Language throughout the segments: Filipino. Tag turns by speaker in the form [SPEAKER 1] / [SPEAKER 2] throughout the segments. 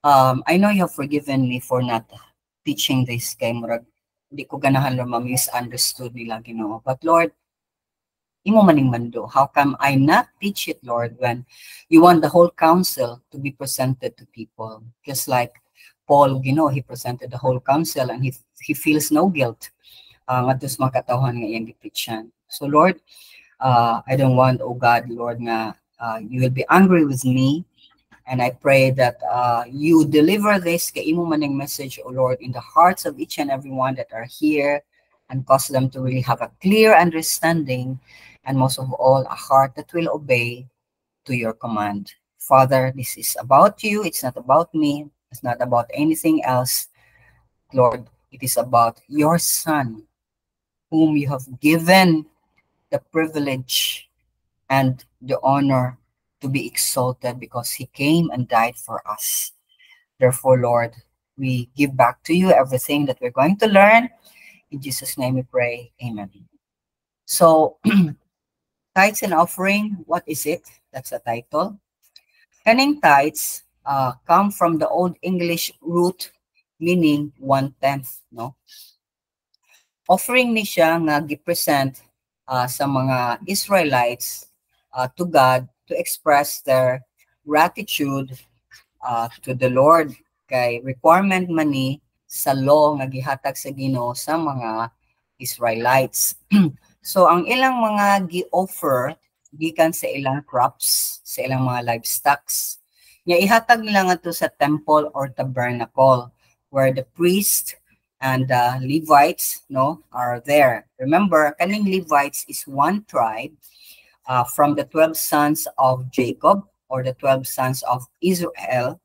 [SPEAKER 1] I know you have forgiven me for not teaching this kay murag di ko ganahan lang ma-misunderstood nila Ginoo. But Lord, imo maning mando. How come I not teach it, Lord, when you want the whole council to be presented to people? Just like Paul, he presented the whole council and he feels no guilt. Ngadto sa mga katawhan nga iyang gipityan. So Lord, I don't want, oh God, Lord, nga you will be angry with me. And I pray that you deliver this kay imo maning message, oh Lord, in the hearts of each and every one that are here and cause them to really have a clear understanding and most of all, a heart that will obey to your command. Father, this is about you. It's not about me. It's not about anything else. Lord, it is about your Son, whom you have given the privilege and the honor to be exalted because he came and died for us. Therefore, Lord, we give back to you everything that we're going to learn. In Jesus' name we pray. Amen. So, tithes and offering, what is it? That's the title. Kaning tithes come from the Old English root meaning 1/10, no? Offering ni siya nga gipresent sa mga Israelites to God to express their gratitude to the Lord kay requirement man ni sa law nga gihatag sa Ginoo sa mga Israelites. So ang ilang mga gi-offer gikan sa ilang crops, sa ilang mga livestocks, nya ihatag nila ngadto sa temple or tabernacle where the priest and the Levites are there. Remember, kaning Levites is one tribe from the 12 sons of Jacob or the 12 sons of Israel.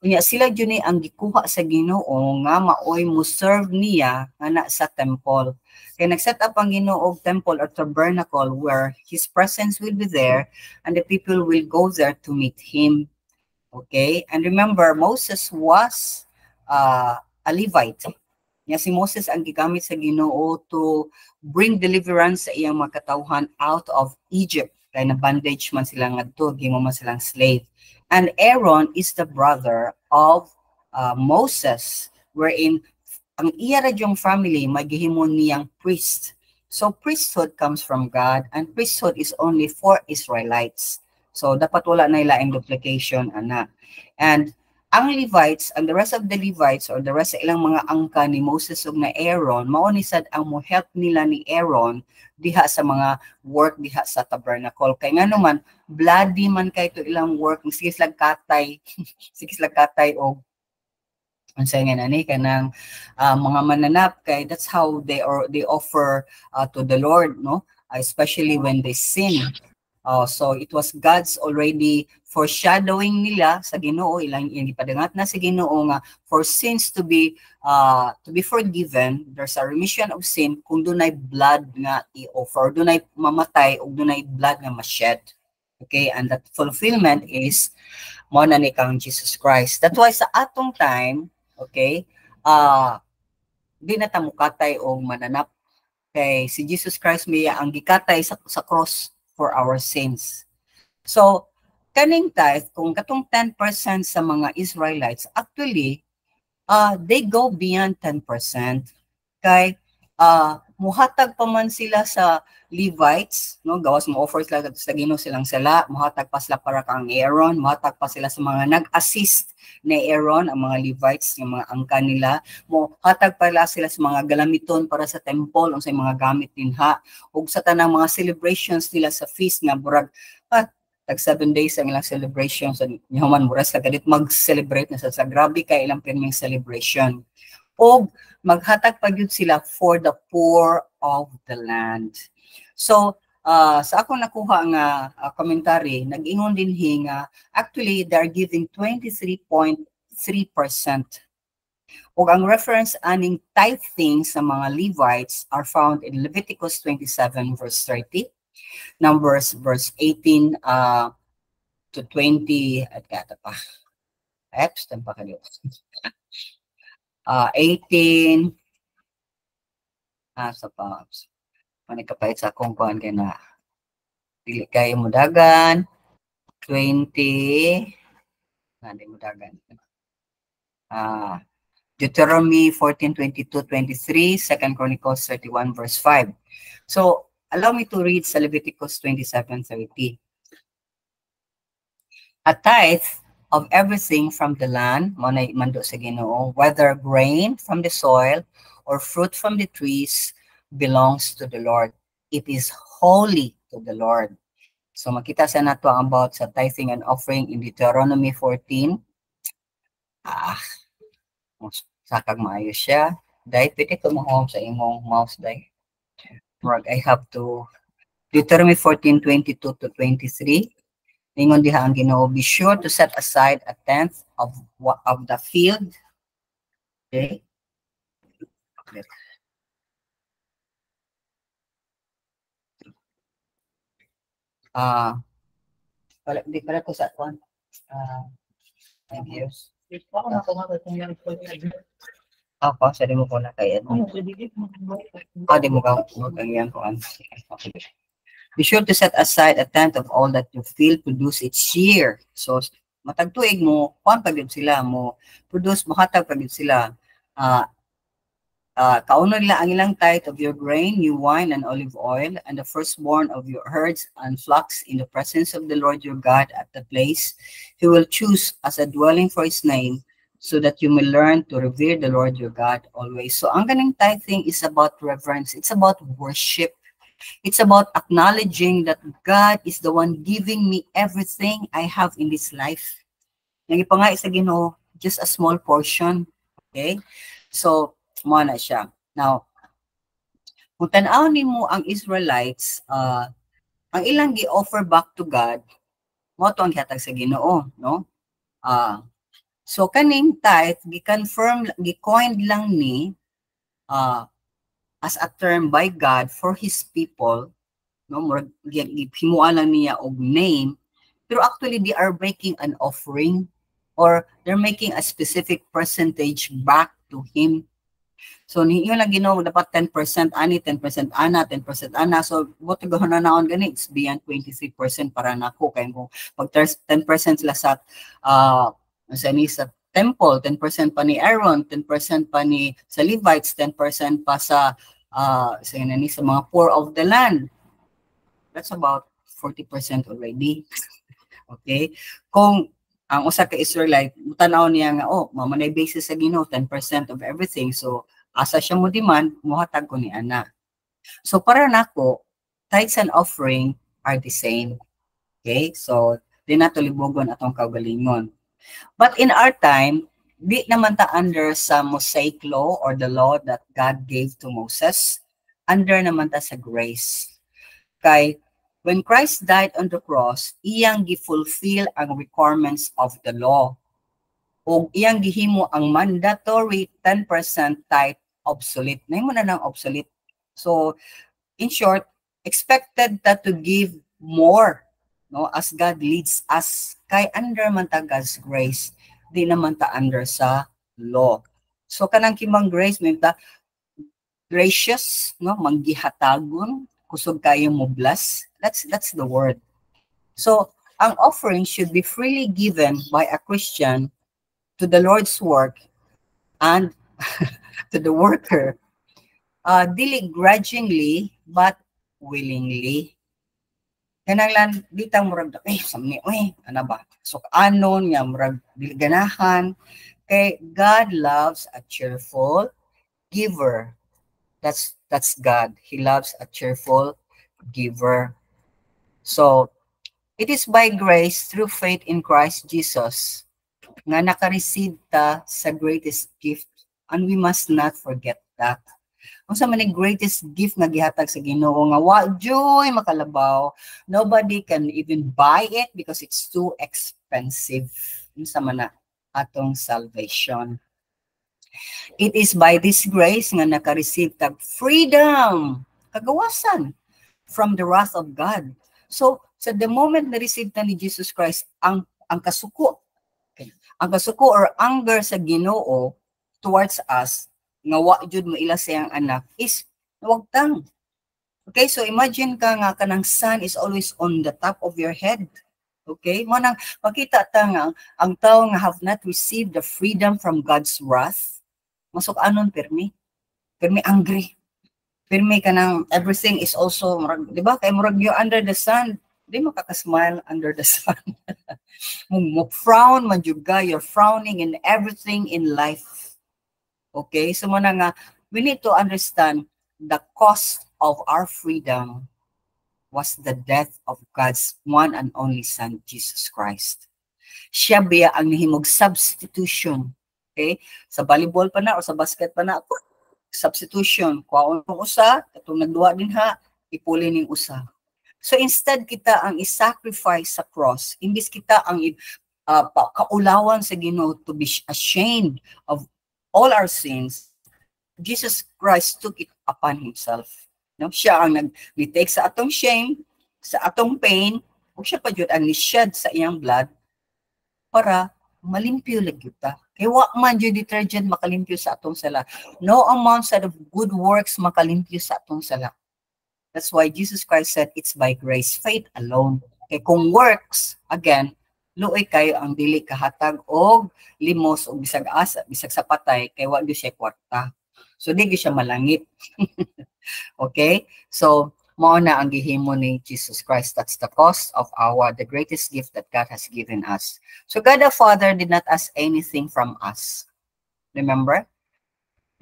[SPEAKER 1] Unya sila jud ang gikuha sa Ginoo nga maoy mo serve niya nga sa temple. Kaya nag-set up ang Ginoo og temple or tabernacle where his presence will be there and the people will go there to meet him. Okay? And remember, Moses was a Levite. Nya si Moses ang gigamit sa Ginoo to bring deliverance sa iyang mga katawhan out of Egypt. Kaya na bandage man sila ngadto, gimo man silang slave. And Aaron is the brother of Moses, wherein ang iya radyong family magihimon niyang priest. So priesthood comes from God and priesthood is only for Israelites. So dapat wala na ilaing duplication ana. And ang Levites, and the rest of the Levites or the rest sa ilang mga angka ni Moses ug na Aaron, mao ni sad ang mo help nila ni Aaron diha sa mga work diha sa tabernacle. Kay nga naman, bloody man kay to ilang work, sige slag katay, sige slag katay og ang say nga nani kanang mga mananap kay that's how they offer to the Lord, no? Especially when they sin. So it was God's already foreshadowing nila sa Ginoo, ilang ipadangat na sa Ginoo nga for sins to be forgiven, there's a remission of sin kung dunay blood nga i-offer, dunay mamatay o dunay blood nga ma-shed. Okay, and that fulfillment is mo na ni kang Jesus Christ. That's why sa atong time, okay, di na ta mukatay o mananap kay si Jesus Christ miya ang gikatay sa cross for our sins. So, kaning tithe, kung katong 10% sa mga Israelites, actually, they go beyond 10%. Kay, muhatag pa man sila sa Levites, no? Gawas mo offer sila sa Ginoo silang sala, muhatag pa sila para kang Aaron, muhatag pa sila sa mga nag-assist ni Aaron, ang mga Levites, yung mga angka nila, muhatag pala sila sa mga galamiton para sa temple, o sa mga gamit dinha, ug sa tanang mga celebrations nila sa feast nga burag tag 7 days ang ilang celebration sa human muras ka galit mag-celebrate na sa grabe kay ilang pirming celebration. O maghatag pa gyud sila for the poor of the land. So, sa akong nakuha nga commentary, nag-ingon din nga actually they're giving 23.3%. Ug ang reference aning tithing sa mga Levites are found in Leviticus 27 verse 30, Numbers verse 18 to 20 at kata pa. Eps, tempa kayo. 18 sa pa. Manikapait sa akong kuan kay na dili kayo mudagan 20 Hindi mo dagan. Deuteronomy 14:22-23, 2 Chronicles 31 verse 5. So, allow me to read sa Leviticus 27:30. A tithe of everything from the land, mando sa Ginoo, whether grain from the soil or fruit from the trees, belongs to the Lord. It is holy to the Lord. So makita sa nato about sa tithing and offering in Deuteronomy 14. Sakag maayo siya. Dahil pwede ko mahom sa imong mouse dahil. I have to Deuteronomy 14:22-23. Ningon diha ang Ginoo, be sure to set aside a tenth of the field. Okay? Di pala ko sa kwan. Thank you. Ako, sa di mo ko na kaya. Di mo ka yan ko. Be sure to set aside a tenth of all that you feel produce each year. So, matagtuig mo, kung pagod sila mo, produce, mahatag pagod sila. Kauno nila ang ilang tithe of your grain, new wine, and olive oil, and the firstborn of your herds and flocks in the presence of the Lord your God at the place He will choose as a dwelling for His name, so that you may learn to revere the Lord your God always. So, ang ganing tithing is about reverence. It's about worship. It's about acknowledging that God is the one giving me everything I have in this life. Yung ipa nga isa Ginoo, just a small portion. Okay? So, mo na siya. Now, kung tanaw nimo ang Israelites, ang ilang gi-offer back to God, mo to ang gihatag sa Ginoo, no? So kaning tithe gi-confirm, gi-coined lang ni as a term by God for His people, no, more himuan lang niya og name, pero actually they are making an offering or they're making a specific percentage back to Him. So niyo lang Ginoo dapat 10% ani, 10% ana, 10% ana. So buti gahon na naon gani, it's beyond 23% para nako kay kung pag 10% sila sa sa temple, 10% pa ni Aaron, 10% pa ni sa Levites, 10% pa sa sa mga poor of the land. That's about 40% already. Okay? Kung ang usa ka Israelite, tanaw niya nga, mamanay basis sa Ginoo, 10% of everything. So, asa siya mo demand, muhatag ko ni ana. So, para nako, tithes and offering are the same. Okay? So, di na tulibogon atong kaugalingon. But in our time, di naman ta under sa Mosaic law or the law that God gave to Moses. Under naman ta sa grace. Kay, when Christ died on the cross, iyang gifulfill ang requirements of the law. O iyang gihimo ang mandatory 10% tithe obsolete. Nahimo na ng obsolete. So, in short, expected ta to give more, no, as God leads us. Kay under man ta God's grace, di naman ta under sa law. So kanang kimang grace may ta gracious, no, manggihatagon, kusog kayo mo bless. That's the word. So ang offering should be freely given by a Christian to the Lord's work and to the worker, dili grudgingly but willingly. Kananglan bitang murag samni ana ba? So anon nga murag dili ganahan kay God loves a cheerful giver. That's God. He loves a cheerful giver. So it is by grace through faith in Christ Jesus nga naka-receive ta sa greatest gift, and we must not forget that. Unsa man ang greatest gift nga gihatag sa Ginoo nga wa joy makalabaw, nobody can even buy it because it's too expensive. Unsa man na atong salvation. It is by this grace nga naka-receive tag freedom, kagawasan from the wrath of God. So sa the moment na receive ta ni Jesus Christ ang kasuko, ang kasuko or anger sa Ginoo towards us, nga wa jud mo ila siyang anak is nawagtang. Okay, so imagine ka nga kanang sun is always on the top of your head. Okay? Mo nang makita ta nga ang tao nga have not received the freedom from God's wrath, masuk anon permi. Permi angry. Permi ka ng everything is also, di ba? Kay murag you under the sun, di makakasmile under the sun. Frown man juga, you're frowning in everything in life. Okay? So mo na nga, we need to understand the cost of our freedom was the death of God's one and only Son, Jesus Christ. Siya biya ang nihimog substitution. Okay? Sa volleyball pa na o sa basket pa na, substitution. Kuwaon ng usa, katong nagduwa din ha, ipuli ning usa. So instead kita ang i-sacrifice sa cross, imbis kita ang kaulawan sa Ginoo to be ashamed of all our sins, Jesus Christ took it upon himself. No? Siya ang nag-take sa atong shame, sa atong pain, ug siya pa jud ang ni-shed sa iyang blood para malimpyo lagi ta. Kay wa man jud detergent makalimpyo sa atong sala. No amount of good works makalimpyo sa atong sala. That's why Jesus Christ said it's by grace, faith alone. Kay kung works, again, luoy kayo ang dili kahatag og limos o bisag asa, bisag sa patay kay wa gyud siya kwarta. So di gyud siya malangit. Okay? So, mao na ang gihimo ni Jesus Christ. That's the cost of the greatest gift that God has given us. So, God the Father did not ask anything from us. Remember?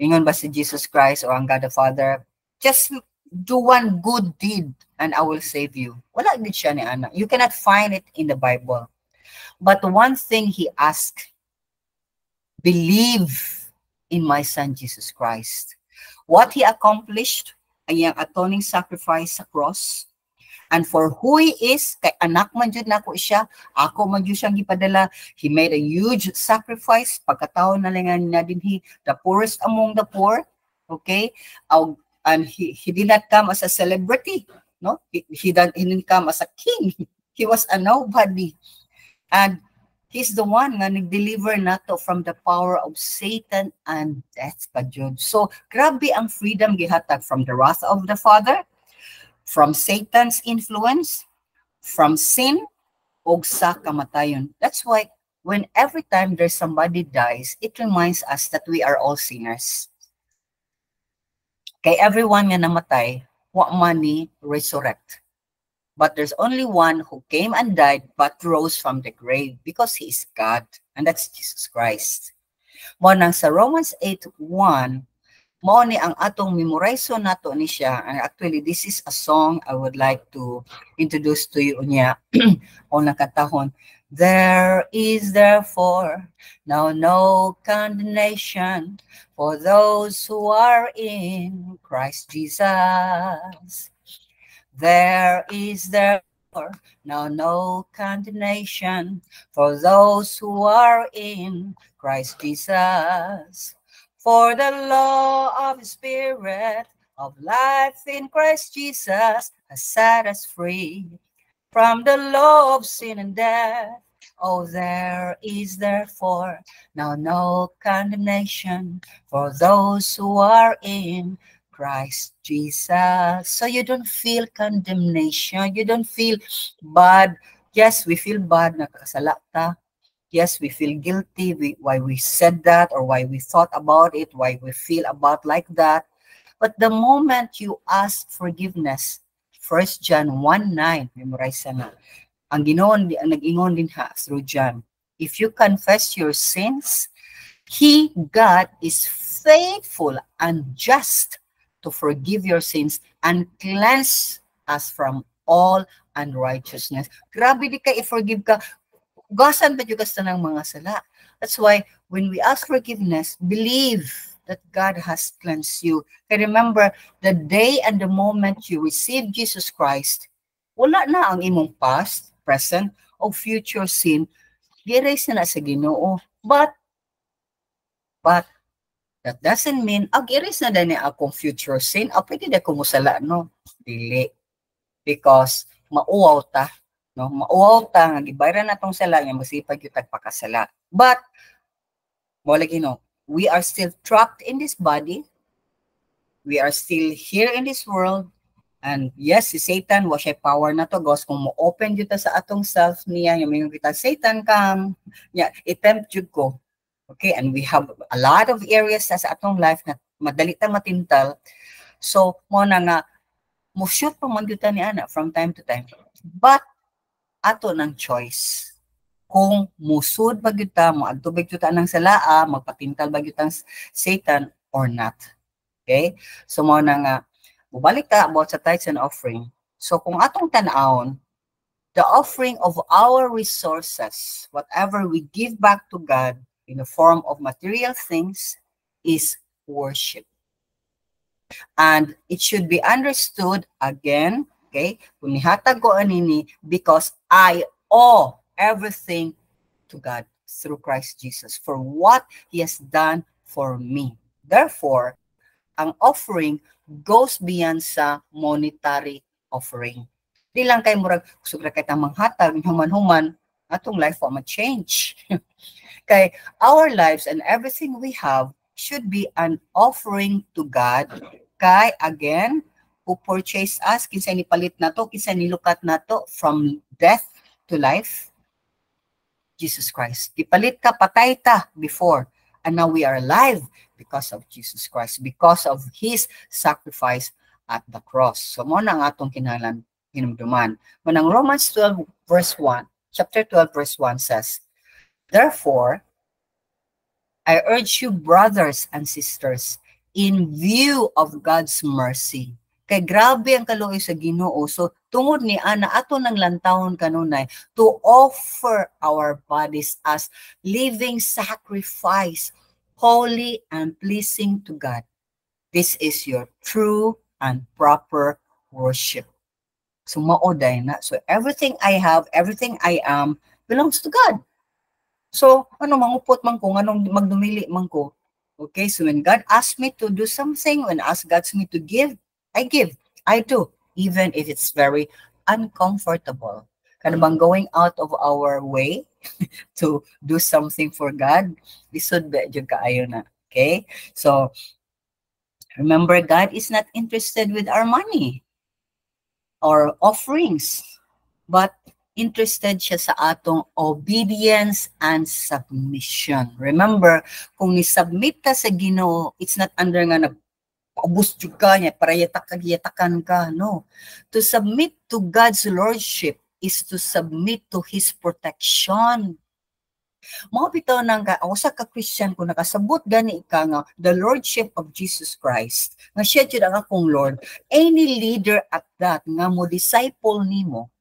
[SPEAKER 1] Ingon ba si Jesus Christ o ang God the Father, just do one good deed and I will save you. Wala din siya ni Ana. You cannot find it in the Bible. But one thing He asked, believe in my Son, Jesus Christ. What He accomplished, ang iyang atoning sacrifice sa cross, and for who He is, kay anak man jud nako siya, ako man jud siyang gipadala, He made a huge sacrifice, pagkatao na lang na din He, the poorest among the poor, okay? And he did not come as a celebrity, no? He didn't come as a king. He was a nobody. And He's the one nga nag-deliver nato from the power of Satan and death pa jud. So, grabe ang freedom gihatag from the wrath of the Father, from Satan's influence, from sin, og sa kamatayon. That's why when every time there's somebody dies, it reminds us that we are all sinners. Kay everyone nga namatay, wa man ni resurrect. But there's only one who came and died but rose from the grave because He is God, and that's Jesus Christ. Mo nang sa Romans 8:1, mo ni ang atong memorize nato ni siya. And actually, this is a song I would like to introduce to you niya. O nakatahon, there is therefore now no condemnation for those who are in Christ Jesus. There is therefore now no condemnation for those who are in Christ Jesus. For the law of the Spirit of life in Christ Jesus has set us free from the law of sin and death. Oh, there is therefore now no condemnation for those who are in Christ Jesus. So you don't feel condemnation. You don't feel bad. Yes, we feel bad na kasala ta. Yes, we feel guilty why we said that or why we thought about it, why we feel about like that. But the moment you ask forgiveness, 1 John 1:9, memorize na. Ang nag-ingon din ha through John. If you confess your sins, He, God, is faithful and just to forgive your sins and cleanse us from all unrighteousness. Grabe di ka i-forgive ka. Gasan ba yung kasta ng mga sala? That's why when we ask forgiveness, believe that God has cleansed you. And remember, the day and the moment you receive Jesus Christ, wala na ang imong past, present, o future sin. Gi-erase na sa Ginoo. But that doesn't mean, ag-erase na dani akong future sin. Pwede na kumusala, no? Dili. Because, mauwaw ta. No? Mauwaw ta, nga gibayran na tong sala, nga masipag yung tagpakasala. But, wala we are still trapped in this body. We are still here in this world. And yes, si Satan, wa siya power na to, gos kung mo-open dito sa atong self niya, yung mga kita, Satan come, yeah, itempt jud ko. Okay, and we have a lot of areas sa atong life na madali ta matintal. So, mo na nga, mo shoot pa man gyud ni ana from time to time. But, ato ng choice. Kung musud ba gyud ta, moadto ba gyud ta nang salaa, magpatintal ba gyud ang Satan or not. Okay? So, mo na nga, bubalik ta about sa tithes and offering. So kung atong tan-awon, the offering of our resources, whatever we give back to God in the form of material things, is worship. And it should be understood again, okay, kung nihatag ko anini, because I owe everything to God through Christ Jesus for what He has done for me. Therefore, ang offering goes beyond sa monetary offering. Di lang kay murag sugra kay tamang hatag human-human atong life wa ma-change. Kay our lives and everything we have should be an offering to God. Kay again, who purchased us, kinsa ni palit na to, kinsa nilukat na to from death to life? Jesus Christ. Ipalit ka, patay ta before. And now we are alive because of Jesus Christ, because of His sacrifice at the cross. So, mo na ang atong kinahanglan hinumduman. Manang Romans 12 verse 1, chapter 12 verse 1 says, therefore, I urge you, brothers and sisters, in view of God's mercy. Kay grabe ang kaluoy sa Ginoo. So, tungod ni ana ato nang lantawon kanunay to offer our bodies as living sacrifice, holy and pleasing to God. This is your true and proper worship. So, maoday na. So, everything I have, everything I am, belongs to God. So, mangupot man ko, anong magdumili man ko. Okay, so when God asks me to do something, when God asks me to give, I give. I do, even if it's very uncomfortable. Kind of going out of our way to do something for God, lisod ba jud kaayo na. Okay? So, remember, God is not interested with our money or offerings, but interested siya sa atong obedience and submission. Remember, kung ni-submit ka sa Ginoo, it's not under nga nagpaubos ka niya, para yatakan ka. No. To submit to God's lordship is to submit to His protection. Mga bitaw nang usa ka Christian kung nakasabot gani ka nga the lordship of Jesus Christ, nga siya jud ang akong Lord, any leader at that nga mo disciple nimo,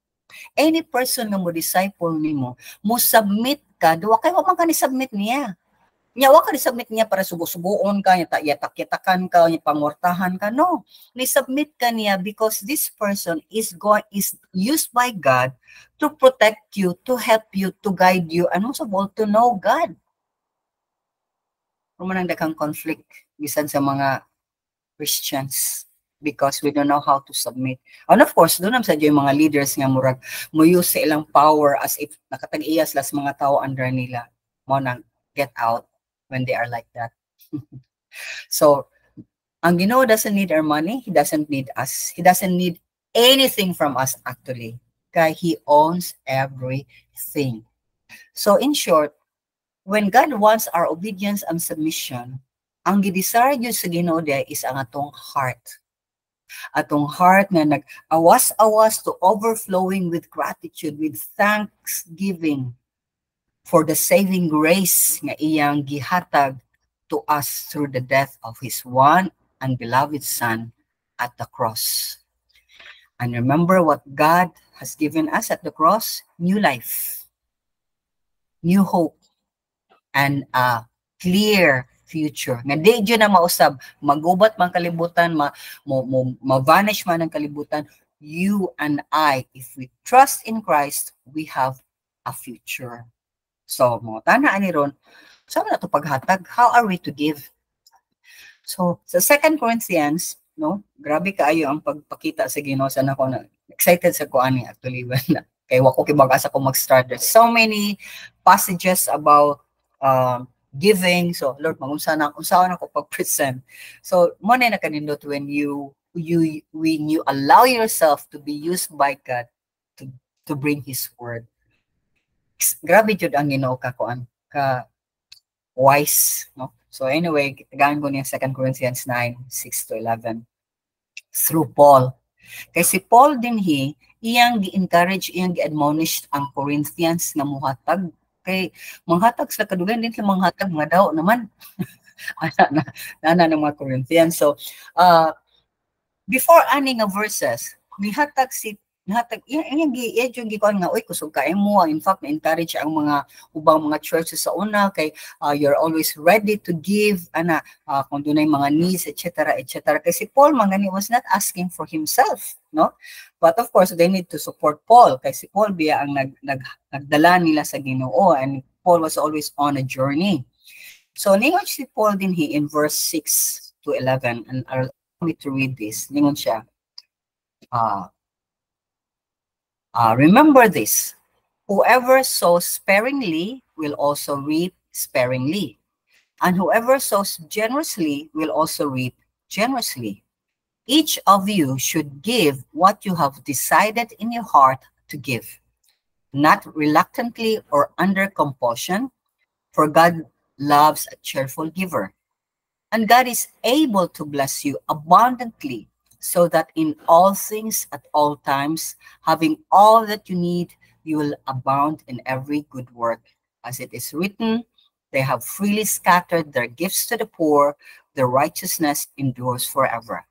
[SPEAKER 1] any person nga mo disciple nimo, mo submit ka, duwa kay wa man ka ni submit niya. Nya wa ka ni submit niya para subo-subuon ka, yatak-yatakan ka, nya pangortahan ka. No. Ni submit ka niya because this person is used by God to protect you, to help you, to guide you, and most of all, to know God. Rumanang daghang conflict bisan sa mga Christians, because we don't know how to submit. And of course, doon sa yung mga leaders nga murag mo use sa ilang power as if nakatag-iyas las mga tao under nila. Mo nang get out when they are like that. So, ang Ginoo doesn't need our money. He doesn't need us. He doesn't need anything from us actually. Kaya He owns everything. So, in short, when God wants our obedience and submission, ang gidesire yun sa Ginoo dia is ang atong heart. Atong heart nga nag-awas-awas to overflowing with gratitude, with thanksgiving for the saving grace nga iyang gihatag to us through the death of His one and beloved Son at the cross. And remember what God has given us at the cross? New life, new hope, and a clear future. Nga di dyan na mausab, magubat man kalibutan, ma-vanish man ang kalibutan, you and I, if we trust in Christ, we have a future. So, mga tanaan ni ron, saan na ito paghatag? How are we to give? So, sa 2 Corinthians, no, grabe kaayo ang pagpakita sa Ginoo. Sana ako na excited sa kuani actually when kay wako kibag-asa ko mag-start. There's so many passages about giving. So, Lord, unsaon ako pag-present. So, mo na kanindot when you when you allow yourself to be used by God to bring His word. Grabe jud ang Ginoo ka kuan ka wise, no? So anyway, tagaan ko niya 2 Corinthians 9:6-11 through Paul. Kay si Paul din iyang gi-encourage, iyang gi-admonish ang Corinthians nga muhatag kay manghatag sa kadugan din sa manghatag mga daw naman. ana ng mga Corinthians. So before ani nga verses, nihatag iyang gikuan nga oy kusog kaay mo. In fact, na-encourage ang mga ubang mga churches sa una kay you're always ready to give kung dunay mga needs, etc., etc. Kasi Paul mangani was not asking for himself, no? But of course, they need to support Paul kasi Paul biya ang nagdala nila sa Ginoo, and Paul was always on a journey. So ningon si Paul din in verse 6-11, and I'll me to read this. Ningon siya, remember this, whoever sows sparingly will also reap sparingly, and whoever sows generously will also reap generously. Each of you should give what you have decided in your heart to give, not reluctantly or under compulsion, for God loves a cheerful giver. And God is able to bless you abundantly, so that in all things at all times, having all that you need, you will abound in every good work. As it is written, they have freely scattered their gifts to the poor, their righteousness endures forever.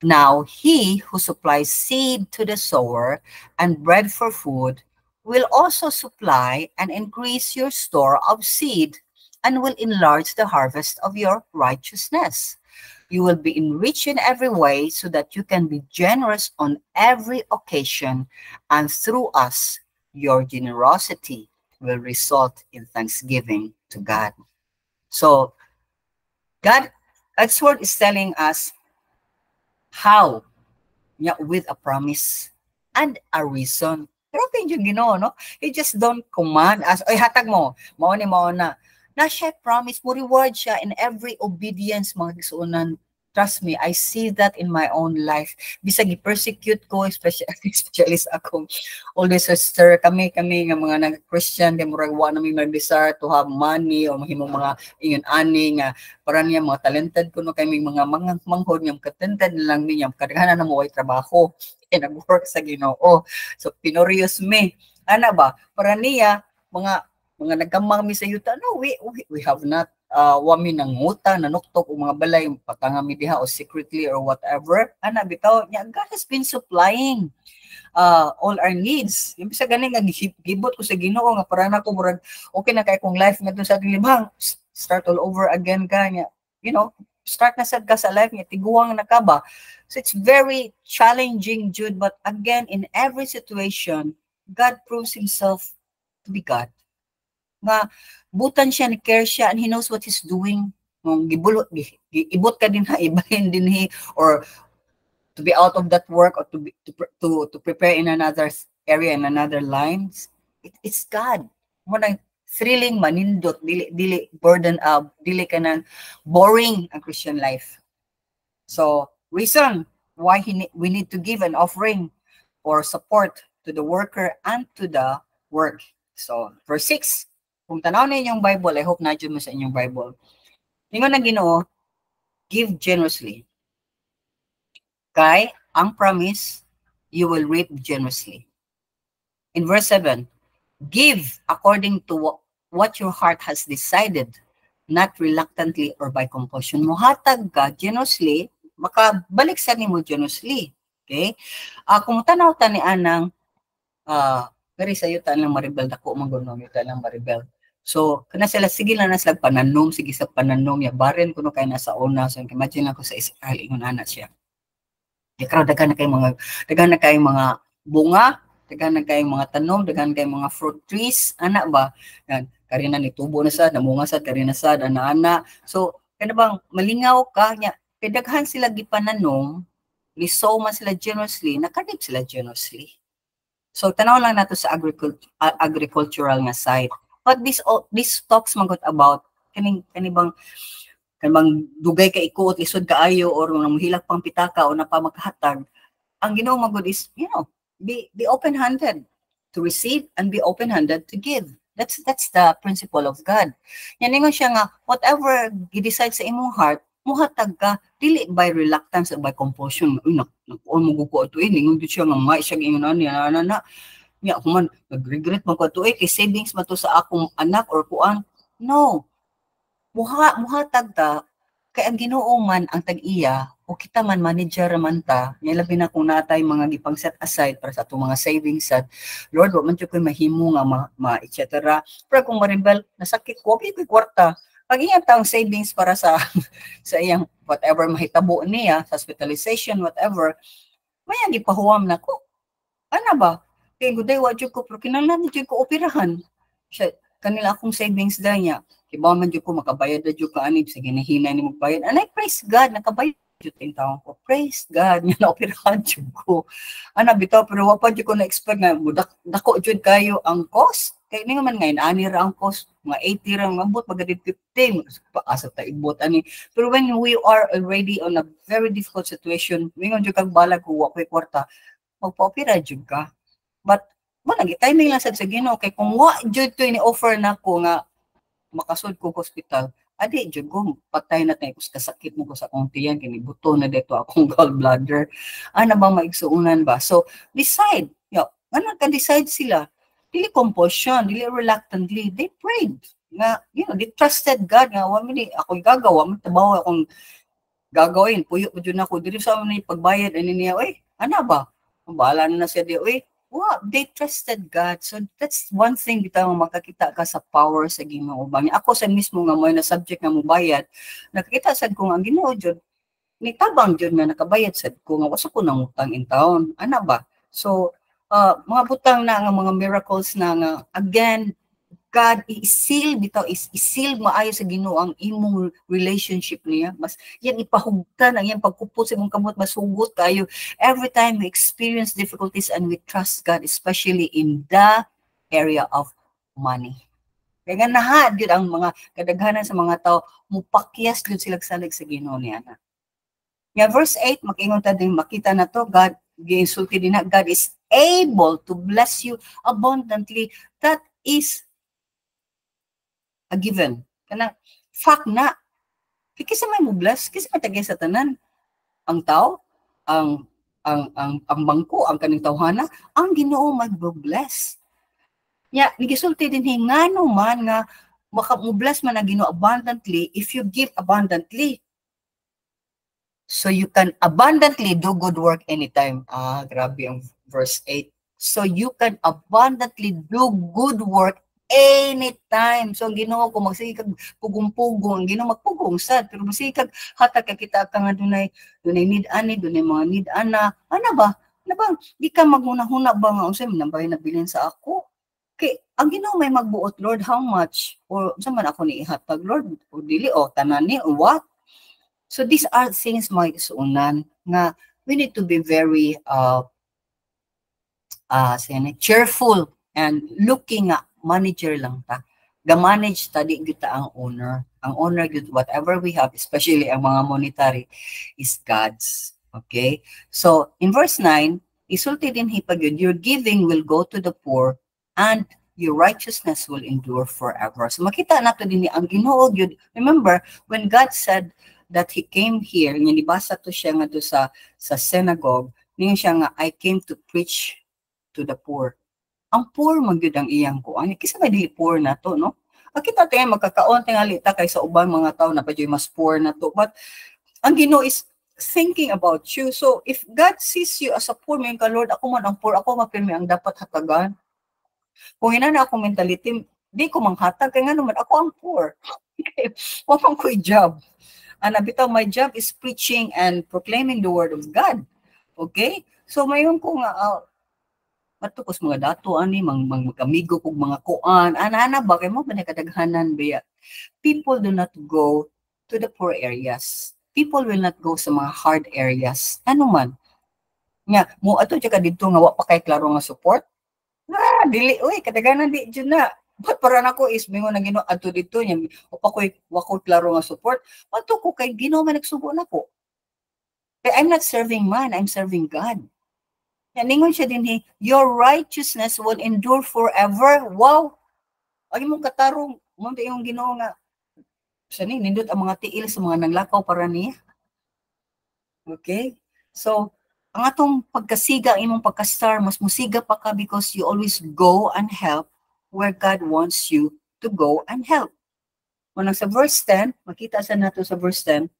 [SPEAKER 1] Now he who supplies seed to the sower and bread for food will also supply and increase your store of seed, and will enlarge the harvest of your righteousness. You will be enriched in every way, so that you can be generous on every occasion, and through us, your generosity will result in thanksgiving to God. So, God's word is telling us how, with a promise and a reason. Pero yung Ginoo, no? He just don't command us, oy hatag mo, mao na. Na siya promise mo, reward siya in every obedience, mga kisuunan. Trust me, I see that in my own life. Bisag i-persecute ko, especially sa akong older sister, kami nga mga nag-Christian, kaya murag wa namin mag-desire to have money, o mahimong mga ingon ani nga, para niya mga talented ko, no, kami mga manghod, nga talented lang niya, kadaghanan na mo ay trabaho, kaya nag-work sa Ginoo. So, pinorius me. Ana ba? Para niya, mga nagkamang mi sa yuta, no, we have not wami nang ngutang, nanuktok o mga balay, patangami diha o secretly or whatever. Ana, bitaw niya, God has been supplying all our needs. Yung bisa ganing nga gibot ko sa Ginoo nga para na ko murag okay na kay kong life nga sa ating libhang, start all over again ka niya. You know, start na sad ka sa life niya, tiguang na ka ba? So it's very challenging, Jude, but again, in every situation, God proves himself to be God. Nga butan siya, ni care siya, and he knows what he's doing. Ibot ka din ibahin din or to be out of that work, or to prepare in another area, in another line. It's God. Muna thrilling, manindot, dili burden up, dili ka ng boring ang Christian life. So reason why we need to give an offering or support to the worker and to the work. So verse 6. Kung tanaw na inyong Bible, I hope na-dyan mo sa inyong Bible. Ningon na Ginoo, give generously. Kay, ang promise, you will reap generously. In verse 7, give according to what your heart has decided, not reluctantly or by compulsion. Muhatag ka generously, makabalik sa nimo generously. Okay? Kung tanaw ta ni anang, pero sa yuta lang maribel, dako manggunong yuta lang maribel. So, kana sila, sige lang na sila pananom, sige sa pananom, ya baren kuno kay nasa una. So, imagine lang ko sa Israel, ingon anak siya. Ikaw, dagan na kay mga bunga, dagan na kay mga tanom, dagan kay mga fruit trees, anak ba? Yan, karina ni tubo na sad, namunga sad, karina sad, ana-ana. So, kana bang malingaw ka, nya, daghan sila gipananom, ni sow man sila generously, nakarip sila generously. So, tanaw lang nato sa agricultural nga side. But this talks magot about kanibang kanang dugay ka ikuot lisod kaayo or nang hilak pang pitaka o napa maghatag, ang Ginoo magud is, be open-handed to receive and be open-handed to give. That's the principle of God. Yan ingon siya nga, whatever gi-decide sa imong heart, muhatag ka, dili by reluctance or by compulsion. Uy, nakuon mo ko ito ingon siya nga, may siya ingon na, nya human nag-regret man ko ito kay savings man to sa akong anak or kuan. No. Muhatag ta, kay ang Ginoo man ang tag-iya, o kita man manager man ta, nya labi na kung natay mga gipang set aside para sa atong mga savings sad, Lord, wa man jud koy mahimo nga etc. Pero kung marimbel nasakit ko, koy kwarta. Pag iyang taong savings para sa sa iyang whatever mahitabo niya, sa hospitalization, whatever, may gipahuwam na ko. Ano ba? Kaya guday, wa jud ko, pero kinahanglan jud ko operahan. Siya, kanila akong savings da niya. Kibaw man jud ko makabayad na jud ka ani sa ginahinay ni magbayad. Anay, praise God, nakabayad jud ting taon ko. Praise God, nga na-operahan jud ko. Ana bitaw, pero wa pa jud ko na-expect nga dako jud kayo ang cost. Kaya ni man ngayon, ani ra ang cost, mga 80 ra, mabot magadit 15, paasa ta ibot ani. Pero when we are already on a very difficult situation, mingon jud kag balag ko wa koy kwarta, magpa-opera jud ka. But mo lagi timing lang sad sa Ginoo kay kung wa jud to ini-offer nako nga makasud ko hospital, adi jud ko patay na tay ko sa kasakit mo ko sa akong tiyan kini buto na dito akong gallbladder. Ana ba maigsuunan ba? So decide. Ano ka decide sila? Dili compulsion, dili reluctantly, they prayed. Nga, they trusted God nga wa man ako gagawa, matabaw akong gagawin. Puyo pa jud nako diri sa ni pagbayad ani niya, oy, ana ba? Bahala na siya di, oy, wow, they trusted God. So that's one thing bitaw makakita ka sa power sa Ginoo. Bang ako sa mismo nga mo na subject nga mo bayad, nakakita sad ko nga ang Ginoo jud ni tabang jud nga nakabayad sad ko nga wasa ko nang utang in taon. Ana ba? So mga butang na nga mga miracles na nga again God i-seal bitaw is-seal maayo sa Ginoo ang imong relationship niya. Mas yan ipahugtan ang iyang pagkupot sa imong kamot mas hugot kayo every time we experience difficulties and we trust God, especially in the area of money. Kaya nga nahad yun ang mga kadaghanan sa mga tao, mupakyas yun sila salig sa Ginoo niya. Nga verse 8, makingon ta din makita na to, God, giinsulti din na, God is able to bless you abundantly. That is a given. Kana fact na. Kisa may mo bless, kisa matagay sa tanan. Ang tao, ang bangko, ang kaning tawhana, ang Ginoo mag-bless. Ya, nigisulti din ngano man nga maka-bless man ang Ginoo abundantly if you give abundantly. So you can abundantly do good work anytime. Grabe ang verse 8. So you can abundantly do good work anytime. So ang Ginoo ko magsikag pugong-pugong, ang Ginoo magpugong sad, pero magsikag hatag ka kita ka nga dunay need ani, dunay mga need ana. Ano ba? Di ka maghuna-huna ba nga unsay nambay na bilin sa ako? Kay ang Ginoo may magbuot, Lord, how much? Or sa man ako ni ihatag, Lord, o dili o tanan ni or what? So these are things mga isuunan nga we need to be very cheerful and looking nga manager lang ta. Ga-manage ta di kita ang owner. Ang owner good whatever we have, especially ang mga monetary, is God's. Okay? So in verse 9, isulti din hipagyud, your giving will go to the poor and your righteousness will endure forever. So makita nato din ang Ginoo gyud. Remember when God said that He came here, nga nibasa to siya nga do sa synagogue, niya siya nga I came to preach to the poor. Ang poor man gyud ang iyang kuan. Kisa may dili poor na to, no? Kita tayo magkakaon tingali ta kay sa ubang mga tao na padyoy mas poor na to. But ang Ginoo is thinking about you. So if God sees you as a poor man ka, Lord, ako man ang poor, ako mapilmi ang dapat hatagan. Kung ina na akong mentality, di ko manghatag kay nga naman ako ang poor. Wapang ko'y job. Bitaw, my job is preaching and proclaiming the word of God. Okay? So mayon ko nga matukos mga dato ani magamigo kog mga kuan ana ba kay mo kadaghanan biya. People do not go to the poor areas. People will not go sa mga hard areas. Ano man. Nga mo ato ka didto nga wa pa kay klaro nga support. Dili kadaghanan di jud na. But para nako is mingon na Ginoo adto dito nya upa ko'y wako klaro nga support. Adto ko kay Ginoo man nagsugo nako. Kay I'm not serving man, I'm serving God. Ningon siya din, your righteousness will endure forever. Wow! Ang imong katarong, mo yung Ginoo nga, sa nindot ang mga tiil sa mga nanglakaw para niya. Okay? So, ang atong pagkasiga, ang imong pagkastar, mas musiga pa ka because you always go and help where God wants you to go and help. Kung sa verse 10, makita sa nato sa verse 10,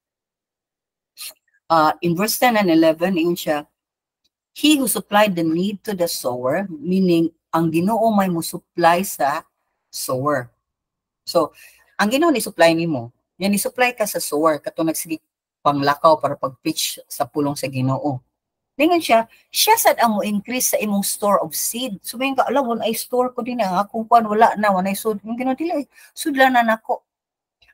[SPEAKER 1] in verse 10 and 11, yun siya, He who supplied the need to the sower, meaning ang Ginoo may mo supply sa sower. So, ang Ginoo ni supply nimo, yan ni supply ka sa sower katong nagsige panglakaw para pag-pitch sa pulong sa Ginoo. Dingon siya sad ang mo increase sa imong store of seed. So may ka alam ay store ko din ang akong kuan wala na wanay sud. Yung Ginoo dili sudlan na nako.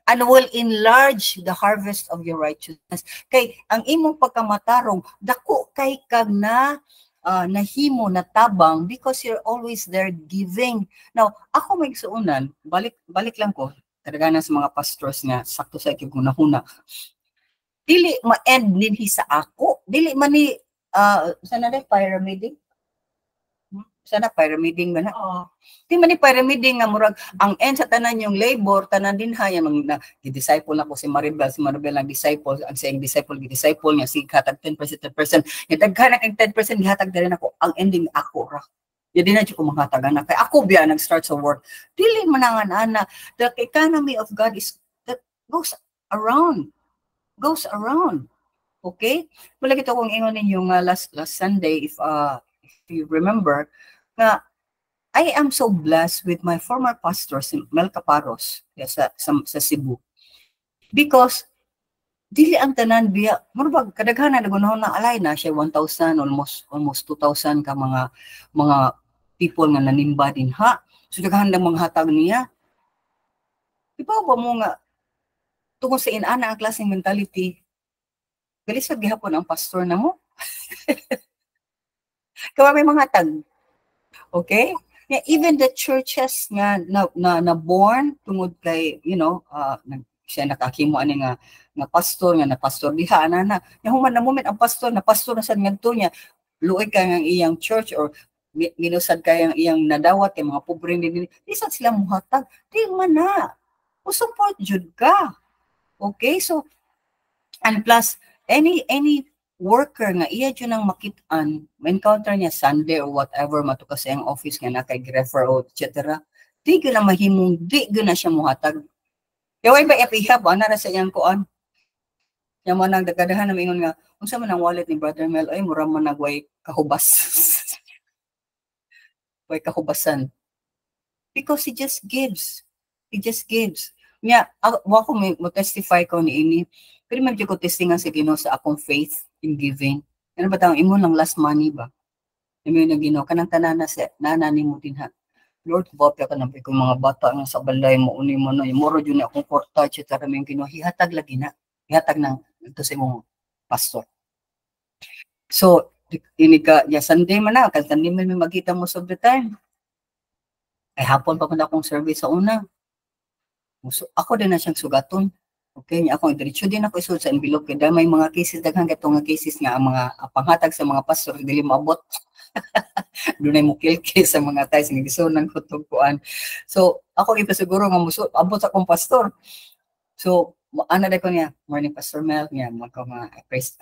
[SPEAKER 1] And will enlarge the harvest of your righteousness. Kay ang imong pagkamatarong dako kay kag na nahimo na tabang because you're always there giving. Now, ako may suunan, balik lang ko, kadaghanan sa mga pastors nga sakto sa ikiguna-huna. Dili ma-end dinhi sa ako, dili man ni sana na pyramiding. Sana pyramiding ba na? Di man ni pyramiding nga murag ang end sa tanan yung labor tanan din ha yung na gi-disciple ako si Maribel ang disciple ang saying disciple niya si hatag 10% yung daghan kang 10% gihatag din ako ang ending ako ra. Di na ko manghatagan na kay ako biya nag-start sa work. Dili man ana the economy of God is that goes around. Okay? Wala kita kung ingon ninyo nga last Sunday if you remember nga I am so blessed with my former pastor, si Mel Caparos, sa Cebu. Because, dili ang tanan biya, marabag, kadaghanan, nagunahon na alay na siya 1,000, almost 2,000 ka mga people nga nanimba din ha. So, daghanan ng mga hatag niya. Di ba mo nga, tungkol sa inana ang klaseng mentality, galisod gihapon ang pastor na mo. Kawa may mga hatag. Okay? Yeah, even the churches nga na born tungod kay siya nakakimo ani nga pastor nga na pastor diha ana nya human na moment ang pastor na sad ngadto niya luoy ka nga iyang church or minusad kay ang iyang nadawat kay mga pobre din isa sila muhatag di man na o support jud ka. Okay, so and plus any worker nga iya dyan ang makit-an, ma-encounter niya Sunday or whatever, matuka sa iyang office nga na kay refer o etc. Di gina mahimong, di gina siya muhatag. Kaya ba ipihab, ana na sa iyang kuan. Yung mga nagdagadahan na mingon nga, unsa man ang wallet ni Brother Mel, ay mura man nagway kahubas. Way kahubasan. Because he just gives. Nya, ako mo testify ko ni ini, pero medyo ko testingan si Ginoo sa akong faith in giving. Ano ba tawang imo lang last money ba? Imo na Ginoo kanang tanan na sa nanani mo din ha. Lord, bopya ka nang kung mga bata nga sa balay mo uni mo no, moro jud ni akong kwarta etc. May Ginoo hihatag lagi na. Hihatag nang ito sa imong pastor. So, ini ka ya Sunday man na, kan Sunday man may magkita mo of the time. Ay hapon pa man akong service sa una. So, ako din na siyang sugaton. Okay, niya ako diretso din ako isulod sa envelope kaya may mga cases daghang katong nga cases nga ang mga panghatag sa mga pastor dili maabot. Dunay mo kilkil sa mga tayo nga gisunan ko tugkuan. So, ako ipasiguro nga abot sa akong pastor. So, ana day ko niya, morning Pastor Mel niya, praise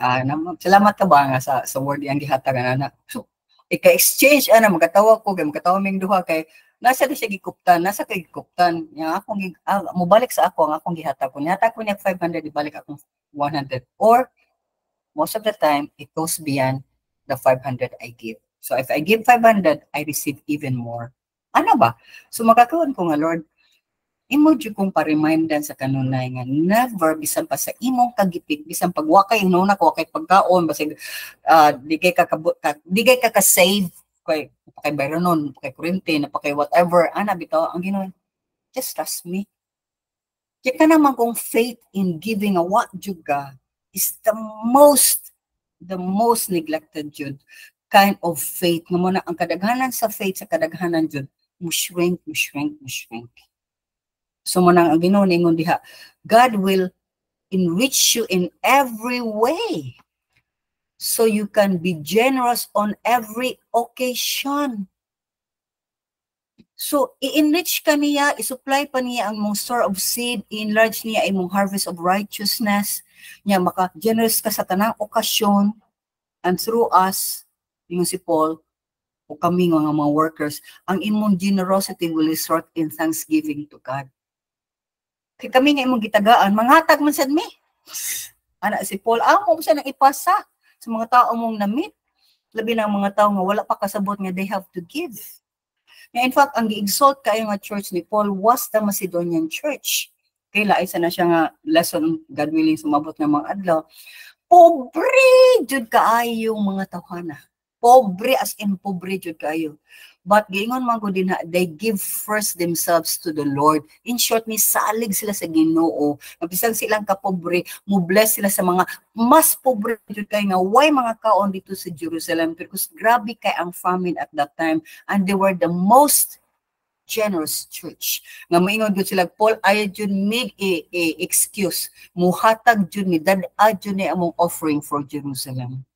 [SPEAKER 1] salamat ka ba nga sa word yang gihatag ana. So, ika-exchange ana magkatawa ko, magkatawa ming duha kay nasa siya gikuptan, nasa kay gikuptan. Yang akong mobalik sa ako ang akong gihatag ko. Nihatag ko niya 500, ibalik akong 100. Or most of the time it goes beyond the 500 I give. So if I give 500, I receive even more. Ano ba? So makakaon ko nga Lord, imo jud kong pa-remindan sa kanunay nga never bisan pa sa imong kagipit bisan pag wakay una ko wakay pagkaon basig di kay ka save kay bayranon kay kurente na kay whatever ana bitaw ang Ginoo just trust me kaya naman kung faith in giving a what juga is the most neglected jud kind of faith nga mo na ang kadaghanan sa faith sa kadaghanan jud mo shrink, mo shrink, mo shrink. So mo nang ang Ginoo ningon diha, God will enrich you in every way. So you can be generous on every occasion. So, i-enrich ka niya, isupply pa niya ang mong store of seed, i-enlarge niya ang mong harvest of righteousness, niya maka-generous ka sa tanang okasyon, and through us, yung si Paul, o kami mga workers, ang imong generosity will result in thanksgiving to God. Kaya kami nga imong gitagaan, manghatag man sad mi. Ana si Paul, amo siya nang ipasa sa mga tao mong na-meet. Labi na mga tao nga wala pa kasabot nga they have to give. In fact, ang gi-exalt kayo nga church ni Paul was the Macedonian church. Kaya isa na siya nga lesson, God willing, sumabot ng mga adlaw. Pobre jud kaayo mga tawhana. Pobre as in pobre jud kaayo. But giingon man ko din they give first themselves to the Lord. In short, ni salig sila sa Ginoo. Napisang silang kapobre, mo bless sila sa mga mas pobre jud kay nga way mga kaon dito sa Jerusalem because grabe kay ang famine at that time and they were the most generous church. Nga moingon gud sila, Paul, ayaw jud make excuse. Muhatag jud ni dad-a jud ni among offering for Jerusalem.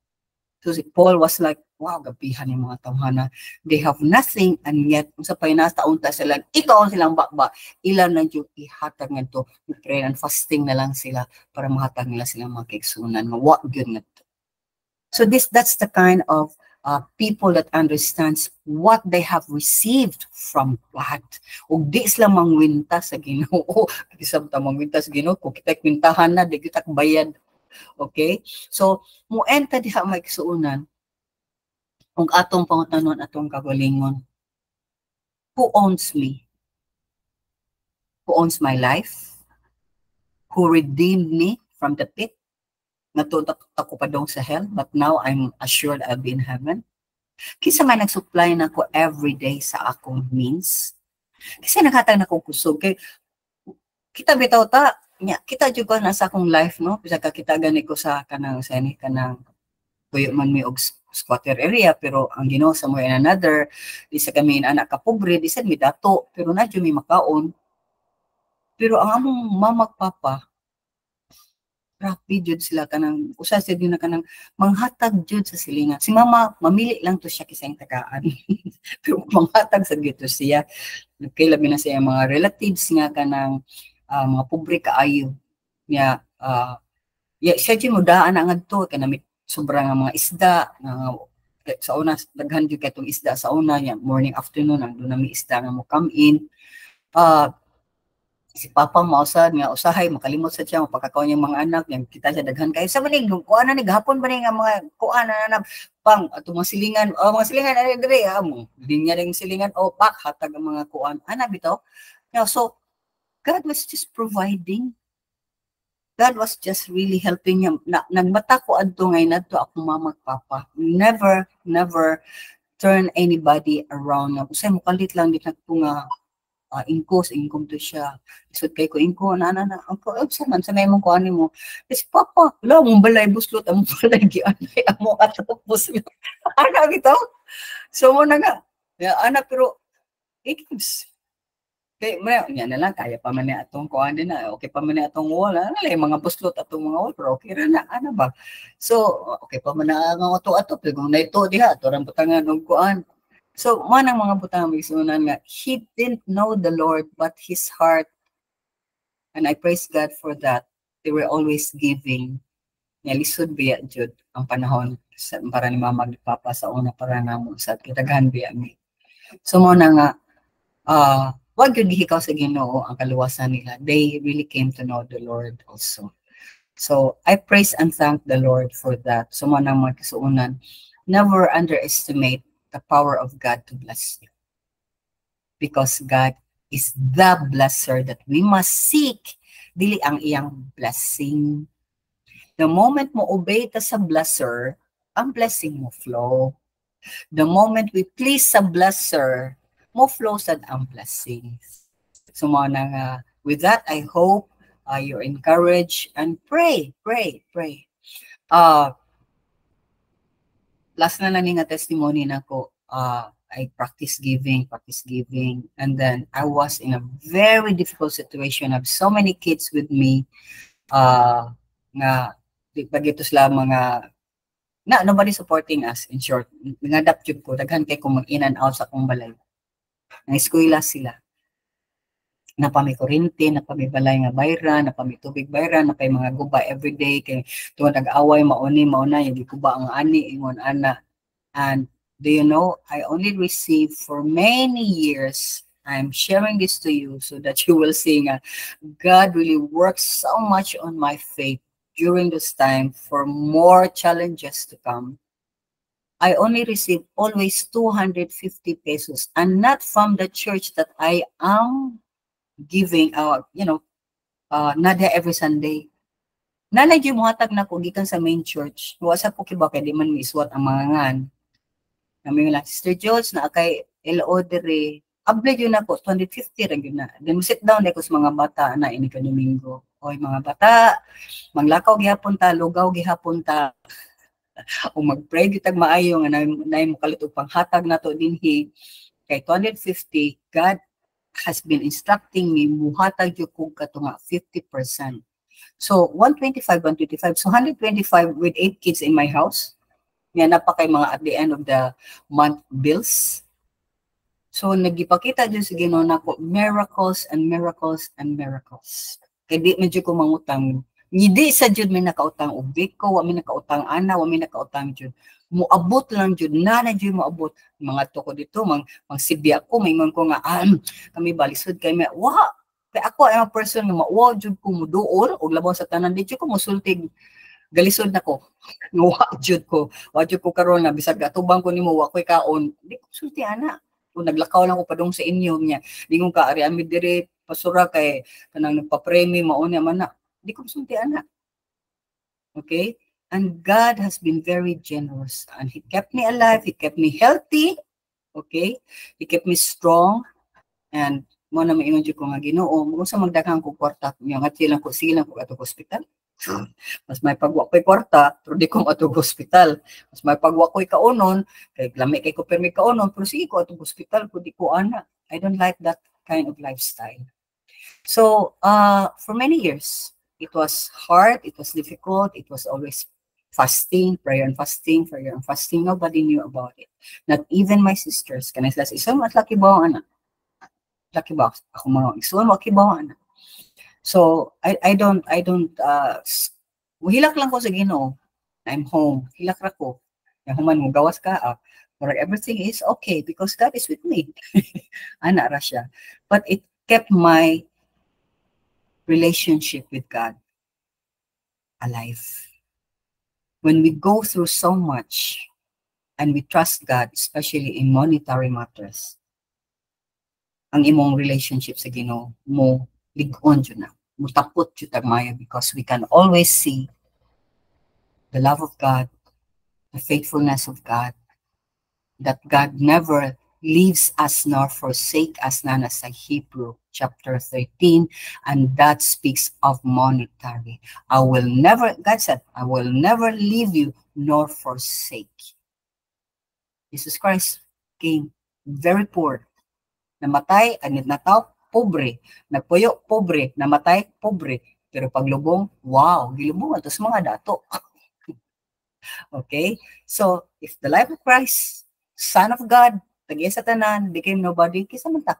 [SPEAKER 1] So si Paul was like, wow, gabihan ni mga tawhana. They have nothing and yet, sa painataon ta sila, ikaw silang bakba, ilan na yung ihatag nga to, prayer and fasting na lang sila para mahatag nila silang mga kaigsunan. What good na to. So that's the kind of people that understands what they have received from God. Ug di sila mangwinta sa Ginoo. Isabta mangwinta sa Ginoo, kung kita kwintahan na, di kita bayad. Okay? So, muenta diha may kisuunan, kung atong pangutanon atong kagalingon, who owns me? Who owns my life? Who redeemed me from the pit? Natutok ako pa dong sa hell, but now I'm assured I'll be in heaven. Kisa may nagsupply na ko every day sa akong means. Kasi naghatag na kong kusog. Kay, kita bitaw ta, kita juga na sa akong life, no? Bisa ka kita gani ko sa kanang kuyo man mi og squatter area, pero ang Ginoo sa mo in another, di sa kami anak ka pobre, di sa mi dato, pero na mi makaon. Pero ang among mamag papa, rapi jud sila kanang usa sa na kanang manghatag jud sa silingan. Si mama mamili lang to siya kisang tagaan. Pero manghatag sa gito siya. Nagkailabi na siya mga relatives nga kanang mga pobre kaayo niya siya jud mo daan ang adto kanami sobrang mga isda sa una daghan jud katong isda sa una niya morning afternoon ang dunami isda nga mo come in si papa mausad nga usahay makalimot sa siya mapakakaon yung mga anak yang kita siya daghan kay sa manig kuan na ni gahapon ba ni nga mga kuan na pang ato mga silingan ani dire mo linya ring silingan pak hatag ang mga kuan ana bitaw so God was just providing. God was just really helping him. Nagmata ko adto ngay nadto ako mama papa. Never turn anybody around. Usay mo kalit lang din ako nga income to siya. Isod kay ko inko na ako sa man sa mong kuan mo. Is papa, wala mong balay buslot among balay gianay amo atopos. Ana bitaw. So mo na nga. Ana pero it gives. Kaya na lang, kaya pa man ni atong kuhan din na, okay pa man ni atong wall, mga buslot atong mga wall, pero okay na, ano ba? So, okay pa man na ang ato-ato, pero kung na ito, diha, ito rin butangan ng kuhan. So, manang mga butangan, magsunan nga, he didn't know the Lord, but his heart, and I praise God for that, they were always giving. Nga lisod biya, Jud, ang panahon, para ni mama, papa, sa una, para na mo, sa kitagahan biya mi. So, mo na nga, wag yun gihikaw sa Ginoo ang kaluwasan nila. They really came to know the Lord also. So, I praise and thank the Lord for that. So, manang mga kasuunan, never underestimate the power of God to bless you. Because God is the blesser that we must seek. Dili ang iyang blessing. The moment mo obey ta sa blesser, ang blessing mo flow. The moment we please sa blesser, mo flow sad ang blessings. So with that, I hope you're encouraged and pray. Last na lang nga testimony nako. I practice giving. And then I was in a very difficult situation. I have so many kids with me. Nga, di ba gito sila mga, nobody supporting us, in short. Nangadapt yun ko, daghan kay kung mag-in and out sa akong balay. Nang-eskwela sila. Napami kuryente, napami balay nga bayran, napami tubig bayran, napay mga guba everyday, kay tuwa nag-away, mauna, yung gikuba ang ani, ingon ana. And do you know, I only received for many years, I'm sharing this to you so that you will see nga, God really works so much on my faith during this time for more challenges to come. I only receive always 250 pesos, and not from the church that I am giving, not there every Sunday. Nanay yung muhatag na ko gikan sa main church. Wasa po kiba kay di man miswat ang mga ngan. Kami lang, Sister George, na kay LO dere, able yun ako, 250 rin yun na. Then sit down ako sa mga bata na ini ka Domingo. Oy mga bata, manglakaw gihapon ta, lugaw gihapon ta, o mag-pray gitag maayo nga na mo kalit og panghatag nato dinhi kay 250. God has been instructing me muhatag jud kog katunga 50%. So 125, 125. So 125 with 8 kids in my house. Nga na pa kay mga at the end of the month bills. So nagipakita jud sa Ginoo nako miracles and miracles and miracles. Kay di medyo ko mangutang. Hindi sa jud may nakautang ubik ko, wa may nakautang ana, wa may nakautang jud. Moabot lang jud, na jud moabot. Mga to ko dito, mang sibya ko, may man ko nga, kami balisod kay may, wa, kay ako ay mga person nga mauwa jud ko muduol, o labaw sa tanan, di jud ko musultig, galisod na ko. Wa jud ko karon nga, bisag atubang ko nimo wa ko'y kaon, di ko sulti ana. Kung naglakaw lang ko padung sa inyo niya, di ko ka, ari amid dire, pasura kay, kanang nagpa-premi, mauna man na, di ko sulti ana. Okay? And God has been very generous. And He kept me alive. He kept me healthy. Okay? He kept me strong. And mo na maingon ko nga Ginoo, mo sa magdaghang ko kwarta, nga silang ko sige lang ko ato hospital. Mas may pagwa ko'y kwarta, pero di ko ato hospital. Mas may pagwa ko'y kaunon, kay lami kay ko permi kaunon, pero sige ko ato hospital, ko di ko ana. I don't like that kind of lifestyle. So, for many years, it was hard, it was difficult, it was always fasting, prayer and fasting. Nobody knew about it. Not even my sisters. Kanay sila, isang at laki ba ang anak? Laki ba? Ako mga isang laki ba ang anak? So, I don't, hilak lang ko sa Ginoo. I'm home. Hilak ra ko. Yung human mo, gawas ka, everything is okay because God is with me. Ana ra siya. But it kept my relationship with God alive. When we go through so much and we trust God, especially in monetary matters, ang imong relationship sa Ginoo mo lig-on jud na, mutapot jud tagmaya, because we can always see the love of God, the faithfulness of God, that God never leaves us nor forsake us, na sa Hebrew chapter 13, and that speaks of monetary. God said, I will never leave you nor forsake you. Jesus Christ came very poor. Namatay, anit na tao, pobre. Nagpuyo, pobre. Namatay, pobre. Pero paglubong, wow, gilubong ito sa mga dato. Okay? So, if the life of Christ, Son of God, tagiya sa tanan, became nobody, kisa man ta.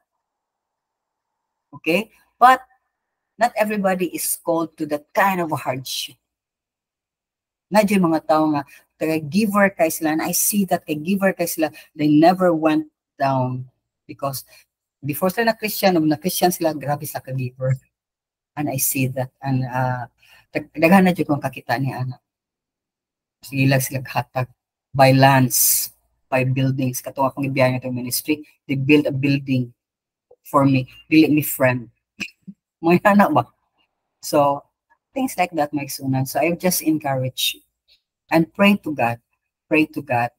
[SPEAKER 1] Okay? But not everybody is called to that kind of a hardship. Nadyo mga tao nga, taga-giver kay sila, and I see that kay-giver kay sila, they never went down because before sila na-Christian, na Christian sila, grabe sa ka-giver. And I see that. And daghan na dyan kung kakita ni Ana. Sige lang sila hatag by lands, by buildings. Katong akong ibiyahan itong ministry, they build a building for me, dili me friend. Mo na ba? So, things like that makes sunan. So, I just encourage you. And pray to God. Pray to God.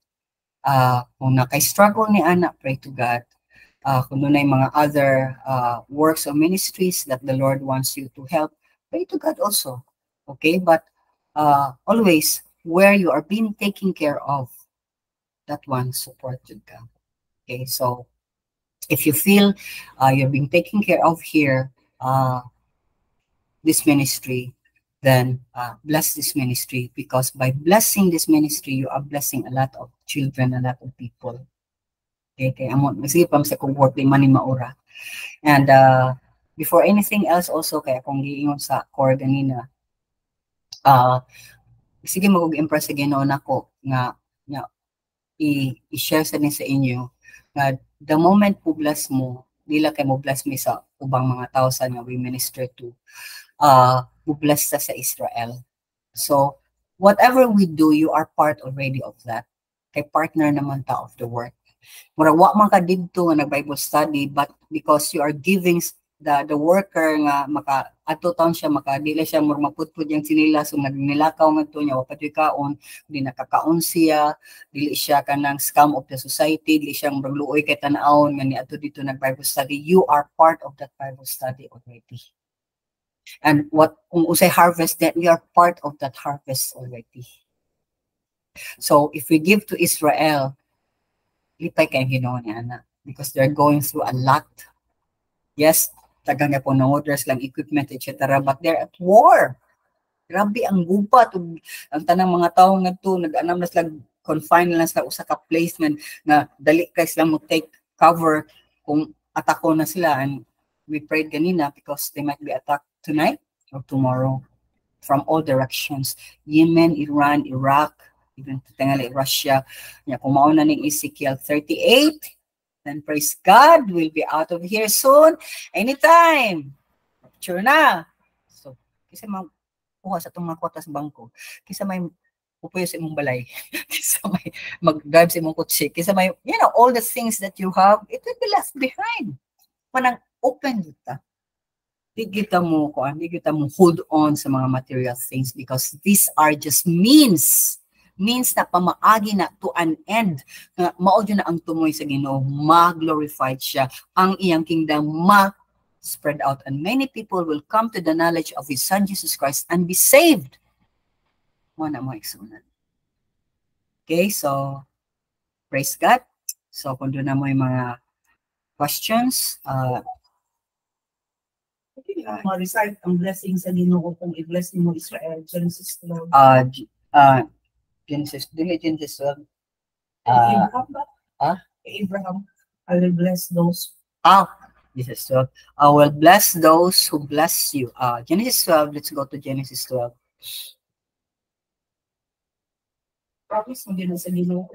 [SPEAKER 1] Kung nakay-struggle ni Ana, pray to God. Kung doon ay mga other works or ministries that the Lord wants you to help, pray to God also. Okay? But always, where you are being taken care of, that one, support to God. Okay, so if you feel you're being taken care of here, this ministry, then bless this ministry, because by blessing this ministry, you are blessing a lot of children, a lot of people. Okay, kaya amo sige pam sa kung work di man ni maura. And before anything else also, kaya kung giingon sa core ganina, sige mag-impress sa Ginoo nako nga i-share sa din sa inyo nga the moment po bless mo, dila kay mo bless me sa ubang mga tausan nga we minister to, mo bless sa Israel. So whatever we do, you are part already of that. Kay partner naman ta of the work. Murag wa man ka didto nga nag-Bible study, but because you are giving the worker nga maka ato taon siya makadili siya murag maputput yang sinila, so nagnilakaw ngadto niya wa patoy kaon, di nakakaon siya, dili siya kanang scam of the society, dili siya murag luoy kay tan-awon nga ni ato dito nag-Bible study. You are part of that Bible study already. And what kung usay harvest, that we are part of that harvest already. So if we give to Israel, lipay kay Ginoo ni ana, because they're going through a lot. Yes, tagang nga po ng orders lang, equipment, etc. But they're at war. Grabe ang gubat. Ang tanang mga tao nga to, nag-anam na sila, confine lang sa usa ka placement na dali kay sila mo take cover kung atako na sila. And we prayed ganina because they might be attacked tonight or tomorrow from all directions. Yemen, Iran, Iraq, even tingali Russia. Kung mauna ning Ezekiel 38, then praise God, we'll be out of here soon, anytime. Sure na. So, kasi kuha sa itong mga kwarta sa bangko, kisa may upuyo sa imong balay, kisa may mag-drive sa imong kutsi, kisa may, you know, all the things that you have, it will be left behind. Manang open dito. Di kita mo hold on sa mga material things, because these are just means na pamaagi na to an end. Mao na ang tumoy sa Ginoo, ma-glorified siya, ang iyang kingdom ma-spread out, and many people will come to the knowledge of His Son Jesus Christ and be saved. Mo na mo igsunan. Okay, so praise God. So kung doon na mo yung mga questions,
[SPEAKER 2] ma-recite ang blessing sa Ginoo kung i-bless mo Israel, Genesis 12.
[SPEAKER 1] Genesis 12.
[SPEAKER 2] Abraham, I will bless those.
[SPEAKER 1] Genesis 12. I will bless those who bless you. Genesis 12. Let's go to Genesis 12.
[SPEAKER 2] Promise mo din sa Ginoo.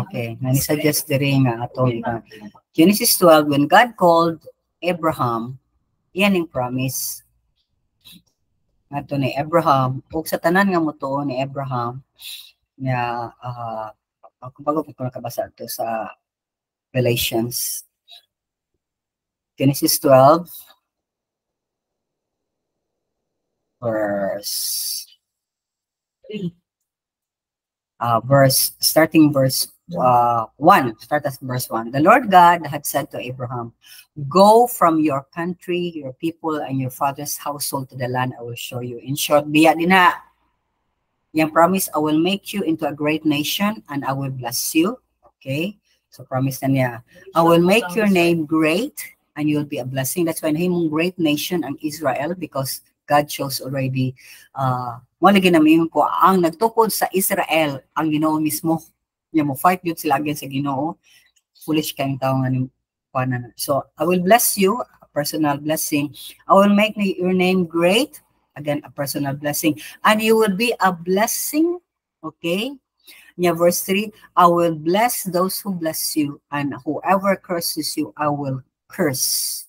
[SPEAKER 1] Okay. Nani-suggest diri nga atong Genesis 12, when God called Abraham, yan yung promise ato ni Abraham, ug sa tanan nga motuo ni Abraham nga kung bago ko nakabasa ito sa Galatians, Genesis 12 starting verse 1. Start at verse 1. The Lord God had said to Abraham, "Go from your country, your people, and your father's household to the land I will show you." In short, biya din na yung promise, I will make you into a great nation and I will bless you. Okay? So promise na niya, I will make your name great and you'll be a blessing. That's why nahimong great nation ang Israel, because God chose already. Wala ginamiyon ko, ang nagtukod sa Israel, ang Ginoo mismo. Niya mo fight yun sila against sa Ginoo. Foolish kayong tao nga ni panan. So I will bless you, a personal blessing. I will make your name great. Again, a personal blessing. And you will be a blessing. Okay? Yeah, verse 3, I will bless those who bless you, and whoever curses you, I will curse.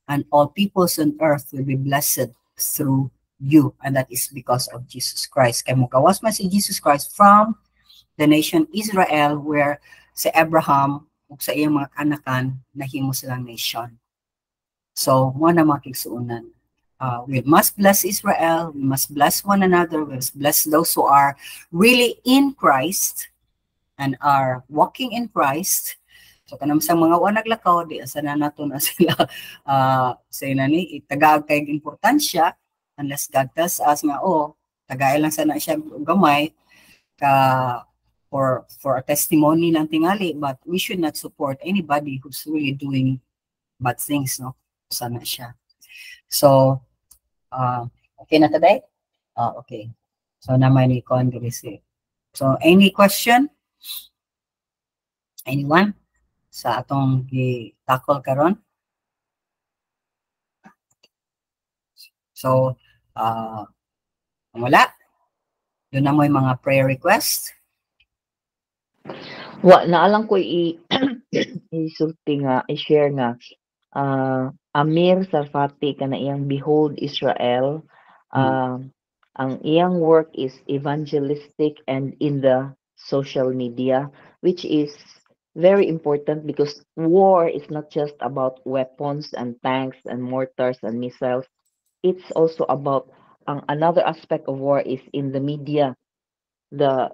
[SPEAKER 1] And all peoples on earth will be blessed through you. And that is because of Jesus Christ. Kaya mukawas man si Jesus Christ from the nation Israel, where sa Abraham ug sa iyang mga kanakan nahimo silang nation. So, mo na makigsuunan. We must bless Israel, we must bless one another, we must bless those who are really in Christ and are walking in Christ. So kanang sa mga wanaglakaw, di asa na nato na sila sila ni itagaag kay importansya, unless God tells us nga tagay lang sana siya gamay ka for a testimony lang tingali, but we should not support anybody who's really doing bad things, no? Sana siya. So, okay na today? Okay. So, naman ni Con So, any question? Anyone? Sa atong gi-tackle karon? So, wala. Doon na mo yung mga prayer request.
[SPEAKER 3] Naalang ko isulti nga, i-share nga, Amir Sarfati kana iyang Behold Israel. Ang iyang work is evangelistic and in the social media, which is very important because war is not just about weapons and tanks and mortars and missiles. It's also about another aspect of war is in the media. The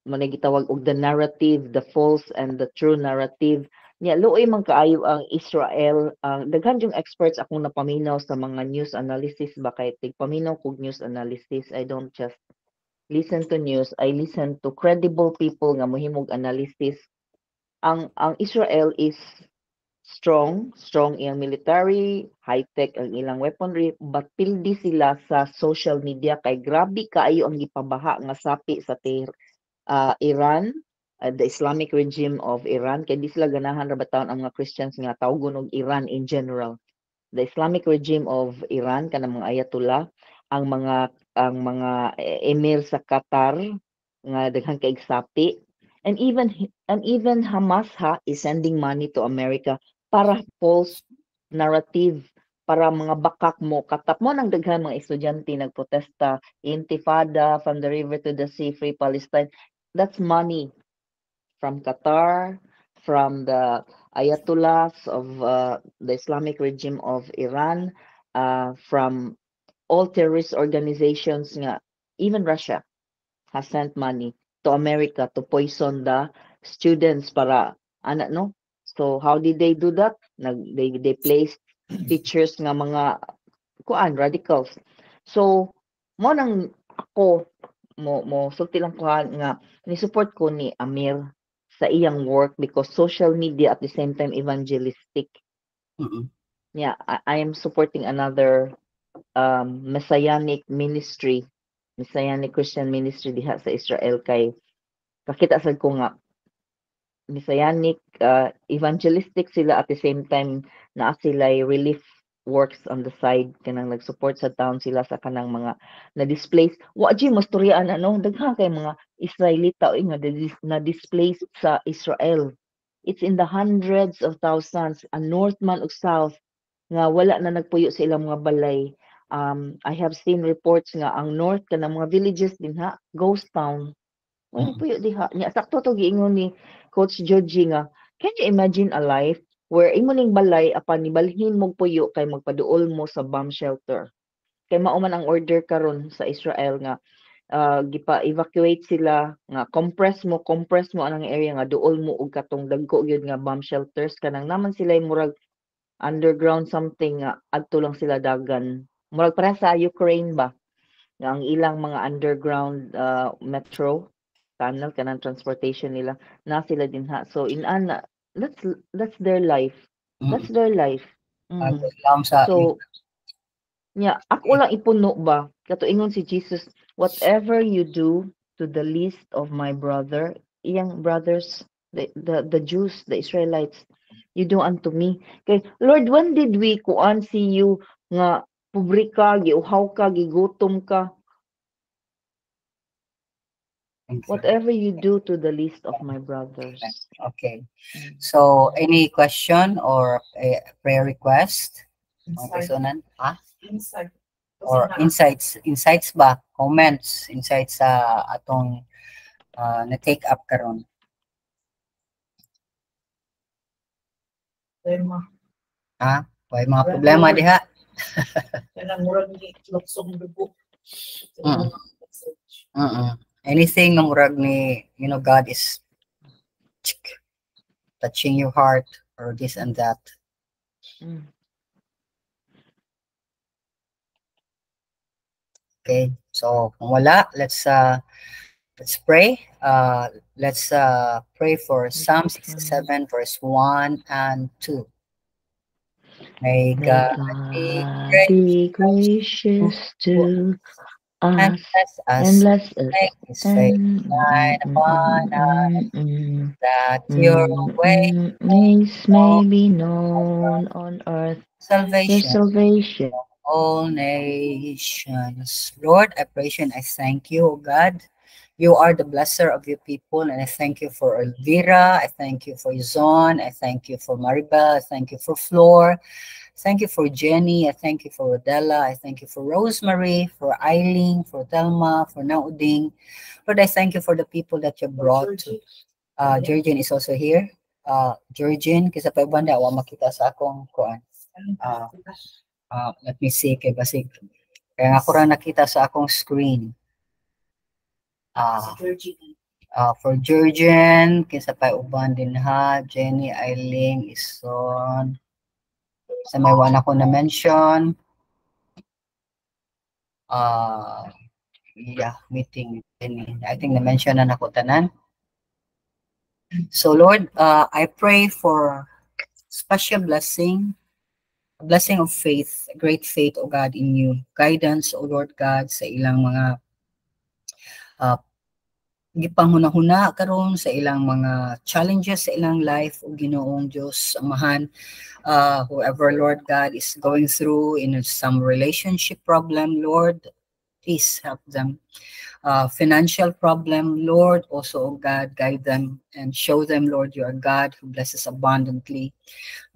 [SPEAKER 3] manay gitawag og the narrative, the false and the true narrative. Nya luoy man kaayo ang Israel. Daghan yung experts akong napaminaw sa mga news analysis ba kay tigpaminaw kog news analysis. I don't just listen to news, I listen to credible people nga mohimog analysis. Ang Israel is strong iyang military, high-tech ang ilang weaponry, but pildi sila sa social media kay grabe kaayo ang gipabaha nga sapi sa Iran, the Islamic regime of Iran, kay di sila ganahan ra bataon ang mga Christians nga tawgon og Iran in general. The Islamic regime of Iran kanang mga ayatollah, ang mga emir sa Qatar nga daghang kaig sapi, and even Hamas is sending money to America para false narrative, para mga bakak mo katap mo ng daghan mga estudyante nagprotesta, intifada, from the river to the sea, free Palestine. That's money from Qatar, from the ayatollahs of the Islamic regime of Iran, from all terrorist organizations nga, even Russia has sent money to America to poison the students para no. So how did they do that? They placed teachers nga mga radicals. So mo nang ako mo sulti lang ko nga ni support ko ni Amir sa iyang work because social media at the same time evangelistic. Yeah, I am supporting another messianic ministry, messianic Christian ministry diha sa Israel kay kakita sad ko nga messianic evangelistic sila at the same time na sila relief works on the side kanang nag-support sa town sila sa kanang mga na displaced wa di mastoryaan daghan kay mga Israelita nga na displaced sa Israel. It's in the hundreds of thousands, north man ug south nga wala na nagpuyo sa ilang mga balay. I have seen reports nga ang north kanang mga villages din ghost town. Puyo diha. Nya sakto to giingon ni Coach Georgie nga, can you imagine a life where imo ning balay apan nibalhin mo puyo kay magpaduol mo sa bomb shelter. Kay mao man ang order karon sa Israel nga gipa-evacuate sila nga compress mo anang area nga duol mo og katong dagko gyud nga bomb shelters kanang naman sila murag underground something nga adto lang sila dagan. Murag para sa Ukraine ba nga ang ilang mga underground metro tunnel kanang transportation nila na sila din so that's their life. That's their life. So ako lang ipuno ba katuingon si Jesus, whatever you do to the least of my brother, iyang brothers, the Jews, the Israelites, you do unto me. Kay Lord, when did we see you nga pobre ka, giuhaw ka, gigutom ka? Whatever you do to the least of my brothers.
[SPEAKER 1] Okay. So, any question or a prayer request?
[SPEAKER 2] Insight.
[SPEAKER 1] Or insights ba? Comments, insights sa atong na-take up karon. May mga problema diha.
[SPEAKER 2] Kanang murag ni luksong dugo.
[SPEAKER 1] Anything ng murag ni, God is touching your heart or this and that. Okay, so kung wala, let's Let's pray. Let's pray for Psalm 67, verse 1 and 2. May
[SPEAKER 3] May
[SPEAKER 1] God be
[SPEAKER 3] God be gracious to
[SPEAKER 1] and
[SPEAKER 3] us
[SPEAKER 1] bless
[SPEAKER 3] and
[SPEAKER 1] us,
[SPEAKER 3] bless us.
[SPEAKER 1] make His face shine upon us, that your
[SPEAKER 3] Ways
[SPEAKER 1] way
[SPEAKER 3] may be known on earth, your
[SPEAKER 1] salvation
[SPEAKER 3] salvation.
[SPEAKER 1] all nations. Lord, I praise you and I thank you, O God. You are the blesser of your people, and I thank you for Elvira. I thank you for Izon. I thank you for Maribel. I thank you for Flor. Thank you for Jenny. I thank you for Rodella. I thank you for Rosemary, for Eileen, for Thelma, for Nauding. Lord, I thank you for the people that you brought to. Georgian is also here. Georgian, kasi pa ibanda, awa makita sa akong kuan. Let me see, kay basig. Kaya ako ra nakita sa akong screen. For Georgian, kinsa pa uban din ha, Jenny, Eileen, Ison. Sa may wala ko na mention. Yeah, meeting Jenny. I think na-mention na nako tanan. So Lord, I pray for special blessing, a blessing of faith, great faith, O God, in you. Guidance, O Lord God, sa ilang mga gipanghuna-huna karon sa ilang mga challenges sa ilang life o Ginoong Diyos Amahan, whoever Lord God is going through in some relationship problem, Lord, please help them. Financial problem, Lord, also, oh God, guide them and show them, Lord, you are God who blesses abundantly.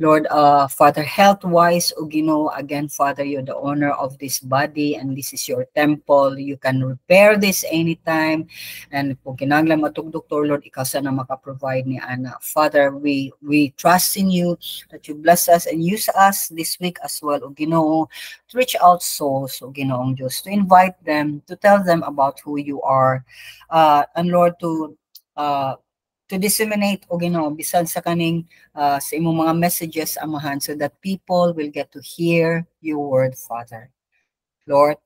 [SPEAKER 1] Lord, Father, health-wise, o Ginoo, again, Father, you're the owner of this body and this is your temple. You can repair this anytime. And kung kinanglan matug doktor, Lord, ikaw sana makaprovide ni Ana. Father, we trust in you that you bless us and use us this week as well, o Ginoo, to reach out souls, o Ginoong Diyos, to invite them, to tell them about who you are. And Lord, to disseminate, o Ginoo, bisan sa kaning sa imong mga messages, Amahan, so that people will get to hear your word, Father. Lord,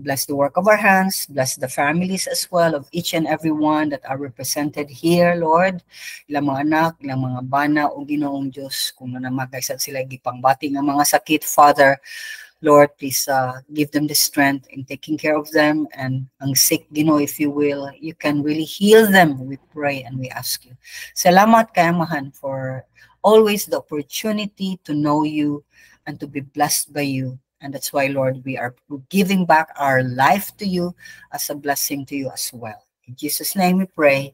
[SPEAKER 1] bless the work of our hands, bless the families as well of each and every one that are represented here, Lord. Ilang mga anak, ilang mga bana, o Ginoong Diyos, kung namagaysad sila gipangbati ng mga sakit, Father, Lord, please give them the strength in taking care of them. And ang sick, Ginoo, if you will, you can really heal them. We pray and we ask you. Salamat kay Amahan for always the opportunity to know you and to be blessed by you. And that's why, Lord, we are giving back our life to you as a blessing to you as well. In Jesus' name we pray.